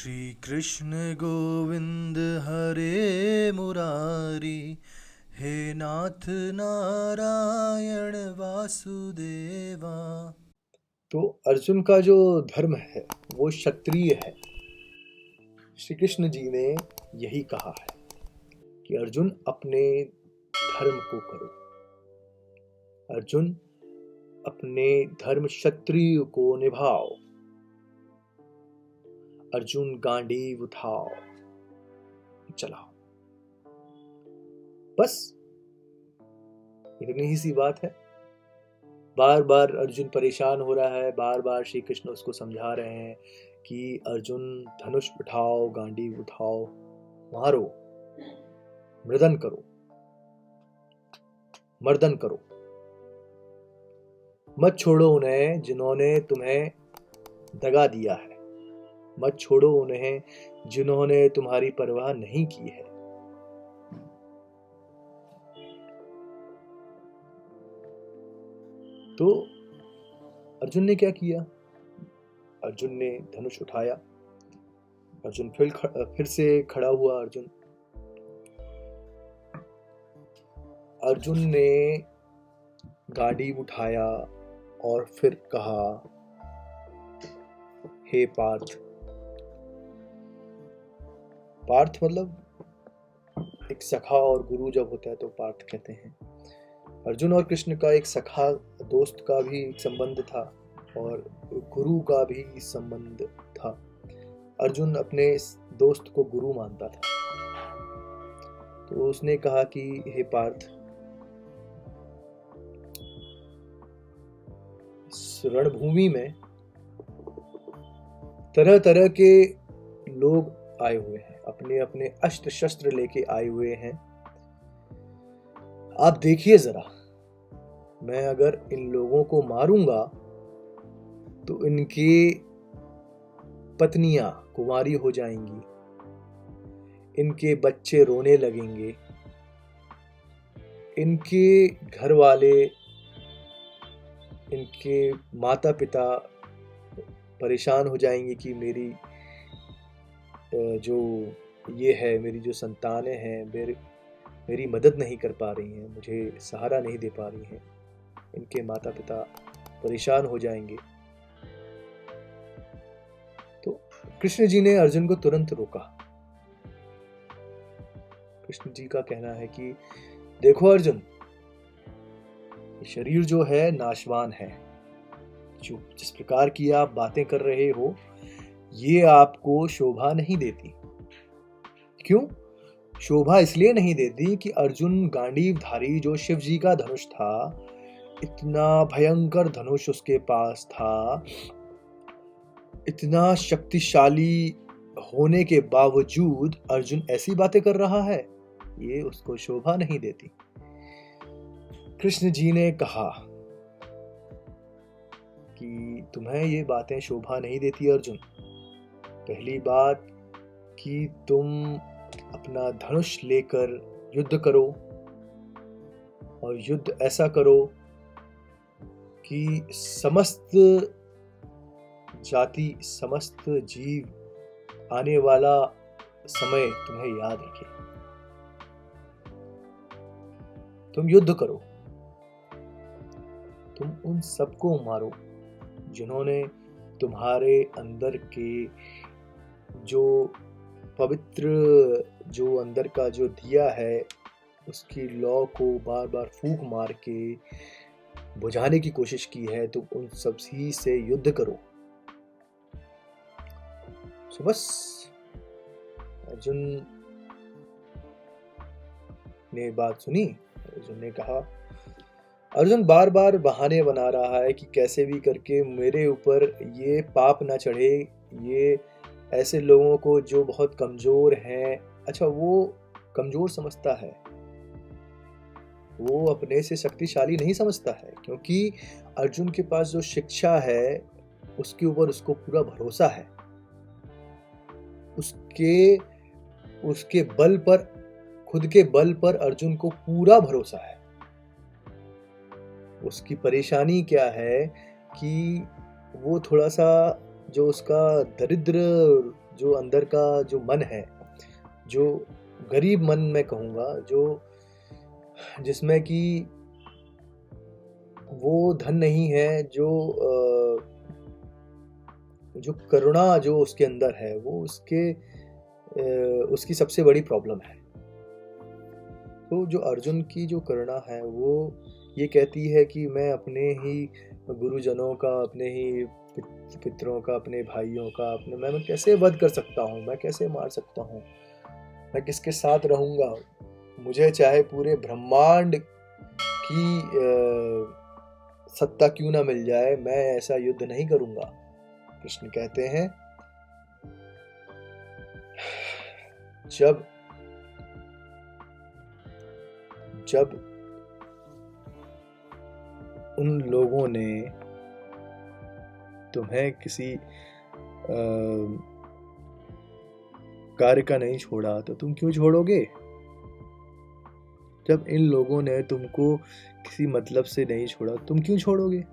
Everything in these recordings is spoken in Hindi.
श्री कृष्ण गोविंद हरे मुरारी, हे नाथ नारायण वासुदेवा। तो अर्जुन का जो धर्म है वो क्षत्रिय है। श्री कृष्ण जी ने यही कहा है कि अर्जुन अपने धर्म को करो। अर्जुन अपने धर्म क्षत्रिय को निभाओ। अर्जुन गांडीव उठाओ, चलाओ। बस इतनी ही सी बात है। बार बार अर्जुन परेशान हो रहा है, बार बार श्री कृष्ण उसको समझा रहे हैं कि अर्जुन धनुष उठाओ, गांडीव उठाओ, मारो, मृदन करो, मर्दन करो। मत छोड़ो उन्हें जिन्होंने तुम्हें दगा दिया है। मत छोड़ो उन्हें जिन्होंने तुम्हारी परवाह नहीं की है। तो अर्जुन ने क्या किया? अर्जुन ने धनुष उठाया। अर्जुन फिर से खड़ा हुआ। अर्जुन ने गांडीव उठाया और फिर कहा, हे पार्थ। पार्थ मतलब एक सखा और गुरु जब होता है तो पार्थ कहते हैं। अर्जुन और कृष्ण का एक सखा दोस्त का भी संबंध था और गुरु का भी संबंध था। अर्जुन अपने दोस्त को गुरु मानता था। तो उसने कहा कि हे पार्थ, रणभूमि में तरह तरह के लोग आए हुए हैं, अपने अपने अस्त्र शस्त्र लेके आए हुए हैं। आप देखिए जरा, मैं अगर इन लोगों को मारूंगा तो इनकी पत्नियां कुंवारी हो जाएंगी, इनके बच्चे रोने लगेंगे, इनके घर वाले, इनके माता पिता परेशान हो जाएंगे कि मेरी जो ये है, मेरी जो संतानें हैं मेरी मदद नहीं कर पा रही हैं, मुझे सहारा नहीं दे पा रही हैं। इनके माता पिता परेशान हो जाएंगे। तो कृष्ण जी ने अर्जुन को तुरंत रोका। कृष्ण जी का कहना है कि देखो अर्जुन, शरीर जो है नाशवान है। जो जिस प्रकार की आप बातें कर रहे हो ये आपको शोभा नहीं देती। क्यों शोभा? इसलिए नहीं देती कि अर्जुन गांडीवधारी, जो शिव जी का धनुष था, इतना भयंकर धनुष उसके पास था, इतना शक्तिशाली होने के बावजूद अर्जुन ऐसी बातें कर रहा है, ये उसको शोभा नहीं देती। कृष्ण जी ने कहा कि तुम्हें ये बातें शोभा नहीं देती अर्जुन। पहली बात कि तुम अपना धनुष लेकर युद्ध करो, और युद्ध ऐसा करो कि समस्त जाति, समस्त जीव आने वाला समय तुम्हें याद रखे। तुम युद्ध करो, तुम उन सबको मारो जिन्होंने तुम्हारे अंदर के जो पवित्र, जो अंदर का जो दिया है, उसकी लौ को बार बार फूंक मार के बुझाने की कोशिश की है। तो उन सभी से युद्ध करो। सो बस अर्जुन ने बात सुनी। अर्जुन ने कहा, अर्जुन बार बार बहाने बना रहा है कि कैसे भी करके मेरे ऊपर ये पाप ना चढ़े। ये ऐसे लोगों को जो बहुत कमजोर हैं, अच्छा वो कमजोर समझता है, वो अपने से शक्तिशाली नहीं समझता है, क्योंकि अर्जुन के पास जो शिक्षा है उसके ऊपर उसको पूरा भरोसा है। उसके बल पर, खुद के बल पर अर्जुन को पूरा भरोसा है। उसकी परेशानी क्या है कि वो थोड़ा सा, जो उसका दरिद्र जो अंदर का जो मन है, जो गरीब मन मैं कहूँगा, जो जिसमें कि वो धन नहीं है, जो करुणा जो उसके अंदर है, वो उसकी सबसे बड़ी प्रॉब्लम है। तो जो अर्जुन की जो करुणा है वो ये कहती है कि मैं अपने ही गुरुजनों का, अपने ही पितरों का, अपने भाइयों का, मैं कैसे वध कर सकता हूँ, मैं कैसे मार सकता हूँ, मैं किसके साथ रहूँगा, मुझे चाहे पूरे ब्रह्मांड की सत्ता क्यों ना मिल जाए, मैं ऐसा युद्ध नहीं करूँगा। कृष्ण कहते हैं जब उन लोगों ने तुम्हें किसी कार्य का नहीं छोड़ा तो तुम क्यों छोड़ोगे? जब इन लोगों ने तुमको किसी मतलब से नहीं छोड़ा, तुम क्यों छोड़ोगे?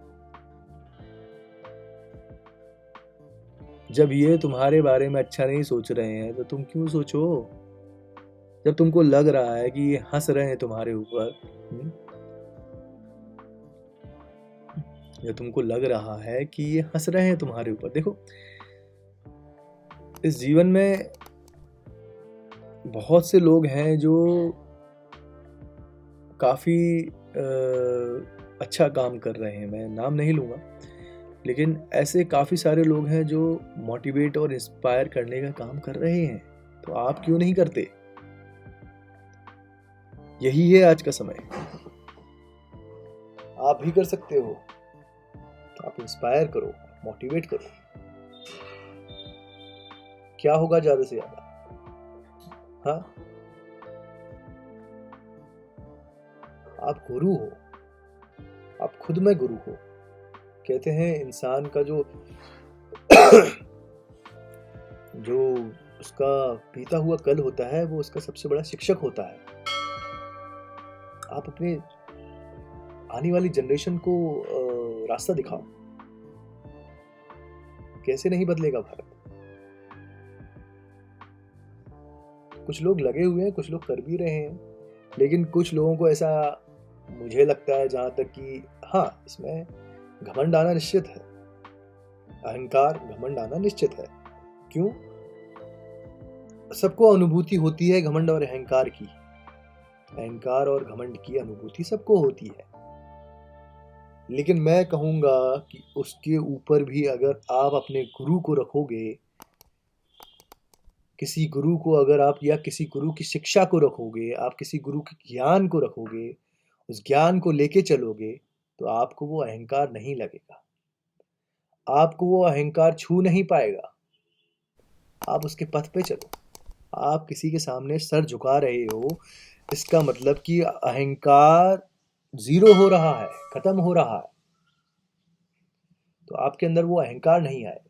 जब ये तुम्हारे बारे में अच्छा नहीं सोच रहे हैं तो तुम क्यों सोचो? जब तुमको लग रहा है कि ये हंस रहे हैं तुम्हारे ऊपर, या तुमको लग रहा है कि ये हंस रहे हैं तुम्हारे ऊपर, देखो इस जीवन में बहुत से लोग हैं जो काफी अच्छा काम कर रहे हैं, मैं नाम नहीं लूंगा, लेकिन ऐसे काफी सारे लोग हैं जो मोटिवेट और इंस्पायर करने का काम कर रहे हैं। तो आप क्यों नहीं करते? यही है आज का समय, आप भी कर सकते हो। आप इंस्पायर करो, मोटिवेट करो। क्या होगा ज्यादा से ज्यादा? हाँ, आप गुरु हो, आप खुद में गुरु हो। कहते हैं इंसान का जो उसका बीता हुआ कल होता है वो उसका सबसे बड़ा शिक्षक होता है। आप अपने आने वाली जनरेशन को रास्ता दिखाओ। कैसे नहीं बदलेगा भारत? कुछ लोग लगे हुए हैं, कुछ लोग कर भी रहे हैं, लेकिन कुछ लोगों को ऐसा मुझे लगता है जहां तक कि हाँ, इसमें घमंड आना निश्चित है, अहंकार घमंड आना निश्चित है। क्यों? सबको अनुभूति होती है घमंड और अहंकार की, अहंकार और घमंड की अनुभूति सबको होती है, लेकिन मैं कहूंगा कि उसके ऊपर भी अगर आप अपने गुरु को रखोगे, किसी गुरु को अगर आप, या किसी गुरु की शिक्षा को रखोगे, आप किसी गुरु के ज्ञान को रखोगे, उस ज्ञान को लेके चलोगे, तो आपको वो अहंकार नहीं लगेगा, आपको वो अहंकार छू नहीं पाएगा। आप उसके पथ पे चलो। आप किसी के सामने सर झुका रहे हो, इसका मतलब कि अहंकार जीरो हो रहा है, खत्म हो रहा है, तो आपके अंदर वो अहंकार नहीं आएगा।